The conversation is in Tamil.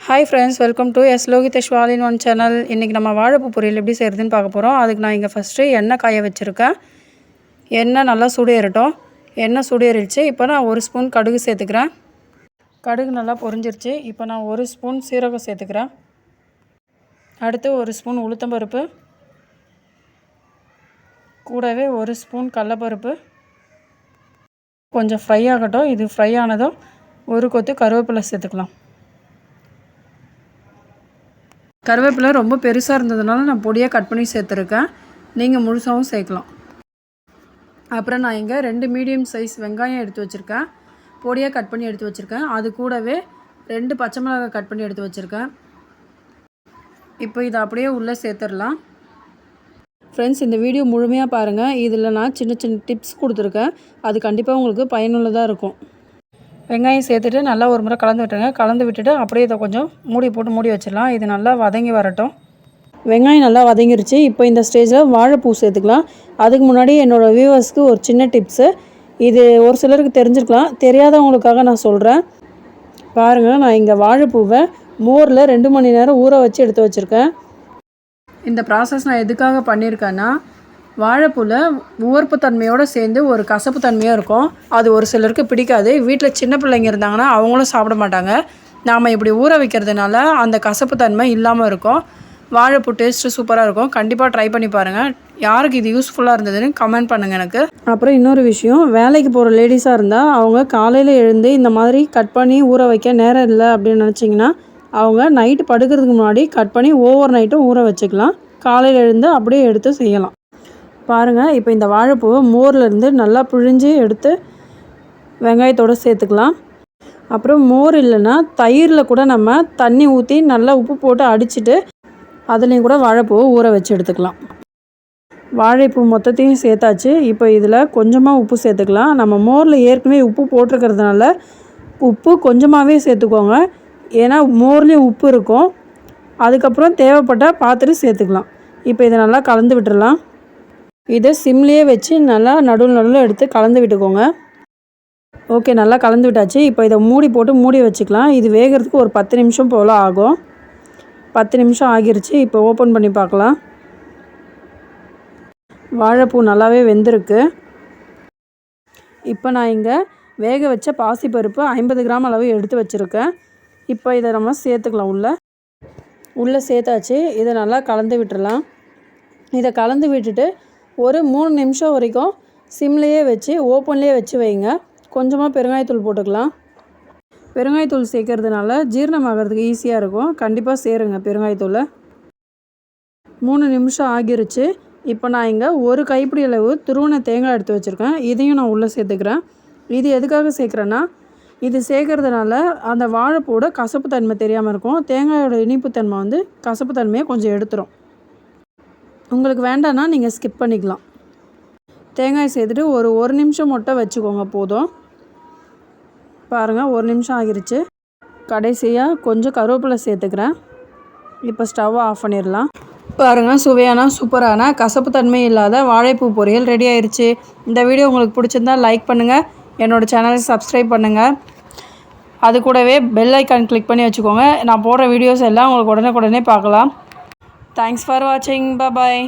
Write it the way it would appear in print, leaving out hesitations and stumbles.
Hi friends, welcome to S Lokithesh all in one channel. இன்றைக்கி நம்ம வாழைப்பூ பொரியல் எப்படி செய்கிறதுன்னு பார்க்க போகிறோம். அதுக்கு நான் இங்கே ஃபஸ்ட்டு எண்ணெய் காய வச்சுருக்கேன். எண்ணெய் நல்லா சூடேறட்டும். எண்ணெய் சூடேறிடுச்சு. இப்போ நான் 1 ஸ்பூன் கடுகு சேர்த்துக்கிறேன். கடுகு நல்லா பொரிஞ்சிருச்சு. இப்போ நான் 1 ஸ்பூன் சீரகம் சேர்த்துக்கிறேன். அடுத்து 1 ஸ்பூன் உளுத்தம்பருப்பு, கூடவே 1 ஸ்பூன் கடலப்பருப்பு. கொஞ்சம் ஃப்ரை ஆகட்டும். இது ஃப்ரை ஆனதும் 1 கொத்து கருவேப்பிலை சேர்த்துக்கலாம். கருவேப்பிலை ரொம்ப பெருசாக இருந்ததுனால நான் பொடியாக கட் பண்ணி சேர்த்துருக்கேன். நீங்கள் முழுசாகவும் சேர்க்கலாம். அப்புறம் நான் இங்கே 2 மீடியம் சைஸ் வெங்காயம் எடுத்து வச்சுருக்கேன். பொடியாக கட் பண்ணி எடுத்து வச்சுருக்கேன். அது கூடவே 2 பச்சை மிளகாய் கட் பண்ணி எடுத்து வச்சுருக்கேன். இப்போ இதை அப்படியே உள்ளே சேர்த்துடலாம். ஃப்ரெண்ட்ஸ், இந்த வீடியோ முழுமையாக பாருங்கள். இதில் நான் சின்ன சின்ன டிப்ஸ் கொடுத்துருக்கேன். அது கண்டிப்பாக உங்களுக்கு பயனுள்ளதாக இருக்கும். வெங்காயம் சேர்த்துட்டு நல்லா ஒரு முறை கலந்து விட்டுருங்க. கலந்து விட்டுட்டு அப்படியே இதை கொஞ்சம் மூடி போட்டு மூடி வச்சிடலாம். இது நல்லா வதங்கி வரட்டும். வெங்காயம் நல்லா வதங்கிருச்சு. இப்போ இந்த ஸ்டேஜில் வாழைப்பூ சேர்த்துக்கலாம். அதுக்கு முன்னாடி என்னோடய வியூவர்ஸ்க்கு ஒரு சின்ன டிப்ஸு. இது ஒரு சிலருக்கு தெரிஞ்சிருக்கலாம், தெரியாதவங்களுக்காக நான் சொல்கிறேன். பாருங்கள், நான் இங்கே வாழைப்பூவை மோரில் 2 மணி நேரம் ஊற வச்சு எடுத்து வச்சுருக்கேன். இந்த ப்ராசஸ் நான் எதுக்காக பண்ணியிருக்கேன்னா, வாழைப்பூவில் உவர்ப்பு தன்மையோடு சேர்ந்து ஒரு கசப்பு தன்மையாக இருக்கும். அது ஒரு சிலருக்கு பிடிக்காது. வீட்டில் சின்ன பிள்ளைங்க இருந்தாங்கன்னா அவங்களும் சாப்பிட மாட்டாங்க. நாம் இப்படி ஊற வைக்கிறதுனால அந்த கசப்பு தன்மை இல்லாமல் இருக்கும். வாழைப்பூ டேஸ்ட்டு சூப்பராக இருக்கும். கண்டிப்பாக ட்ரை பண்ணி பாருங்கள். யாருக்கு இது யூஸ்ஃபுல்லாக இருந்ததுன்னு கமெண்ட் பண்ணுங்கள் எனக்கு. அப்புறம் இன்னொரு விஷயம், வேலைக்கு போகிற லேடிஸாக இருந்தால் அவங்க காலையில் எழுந்து இந்த மாதிரி கட் பண்ணி ஊற வைக்க நேரம் இல்லை அப்படின்னு நினச்சிங்கன்னா அவங்க நைட்டு படுக்கிறதுக்கு முன்னாடி கட் பண்ணி ஓவர் நைட்டும் ஊற வச்சுக்கலாம். காலையில் எழுந்து அப்படியே எடுத்து செய்யலாம். பாருங்கள், இப்போ இந்த வாழைப்பூவை மோர்லேருந்து நல்லா பிழிஞ்சு எடுத்து வெங்காயத்தோடு சேர்த்துக்கலாம். அப்புறம் மோர் இல்லைன்னா தயிரில் கூட நம்ம தண்ணி ஊற்றி நல்லா உப்பு போட்டு அடிச்சுட்டு அதுலேயும் கூட வாழைப்பூவை ஊற வச்சு எடுத்துக்கலாம். வாழைப்பூ மொத்தத்தையும் சேர்த்தாச்சு. இப்போ இதில் கொஞ்சமாக உப்பு சேர்த்துக்கலாம். நம்ம மோரில் ஏற்கனவே உப்பு போட்டிருக்கிறதுனால உப்பு கொஞ்சமாகவே சேர்த்துக்கோங்க. ஏன்னா மோர்லேயும் உப்பு இருக்கும். அதுக்கப்புறம் தேவைப்பட்டால் பார்த்துட்டு சேர்த்துக்கலாம். இப்போ இதை நல்லா கலந்து விட்டுடலாம். இதை சிம்லேயே வச்சு நல்லா நடுவில் எடுத்து கலந்து விட்டுக்கோங்க. ஓகே, நல்லா கலந்து விட்டாச்சு. இப்போ இதை மூடி போட்டு மூடி வச்சுக்கலாம். இது வேகிறதுக்கு ஒரு 10 நிமிஷம் போல் ஆகும். 10 நிமிஷம் ஆகிருச்சு. இப்போ ஓப்பன் பண்ணி பார்க்கலாம். வாழைப்பூ நல்லாவே வெந்திருக்கு. இப்போ நான் இங்கே வேக வச்ச பாசிப்பருப்பு 50 கிராம் அளவு எடுத்து வச்சுருக்கேன். இப்போ இதை நம்ம சேர்த்துக்கலாம். உள்ளே சேர்த்தாச்சு. இதை நல்லா கலந்து விட்டுடலாம். இதை கலந்து விட்டுட்டு ஒரு 3 நிமிஷம் வரைக்கும் சிம்லேயே வச்சு ஓப்பன்லேயே வச்சு வைங்க. கொஞ்சமாக பெருங்காயத்தூள் போட்டுக்கலாம். பெருங்காயத்தூள் சேர்க்கறதுனால ஜீரணமாகிறதுக்கு ஈஸியாக இருக்கும். கண்டிப்பாக சேருங்க பெருங்காயத்தூளை. 3 நிமிஷம் ஆகிருச்சு. இப்போ நான் இங்கே 1 கைப்பிடி அளவு துருவன தேங்காய் எடுத்து வச்சுருக்கேன். இதையும் நான் உள்ளே சேர்த்துக்கிறேன். இது எதுக்காக சேர்க்குறேன்னா, இது சேர்க்கறதுனால அந்த வாழைப்பூட கசப்பு தன்மை தெரியாமல் இருக்கும். தேங்காயோட இனிப்பு தன்மை கசப்பு தன்மையை கொஞ்சம் எடுத்துரும். உங்களுக்கு வேண்டான்னா நீங்கள் ஸ்கிப் பண்ணிக்கலாம். தேங்காய் சேர்த்துட்டு ஒரு 1 நிமிஷம் மட்டும் வச்சுக்கோங்க போதும். பாருங்கள், 1 நிமிஷம் ஆகிருச்சு. கடைசியாக கொஞ்சம் கருவேப்பிலை சேர்த்துக்கிறேன். இப்போ ஸ்டவ்வை ஆஃப் பண்ணிடலாம். பாருங்கள், சுவையான சூப்பரான கசப்பு தன்மை இல்லாத வாழைப்பூ பொரியல் ரெடி ஆயிடுச்சு. இந்த வீடியோ உங்களுக்கு பிடிச்சிருந்தால் லைக் பண்ணுங்கள். என்னோடய சேனலை சப்ஸ்கிரைப் பண்ணுங்கள். அது கூடவே பெல் ஐக்கான் கிளிக் பண்ணி வச்சுக்கோங்க. நான் போடுற வீடியோஸ் எல்லாம் உங்களுக்கு உடனே பார்க்கலாம். Thanks for watching. Bye bye.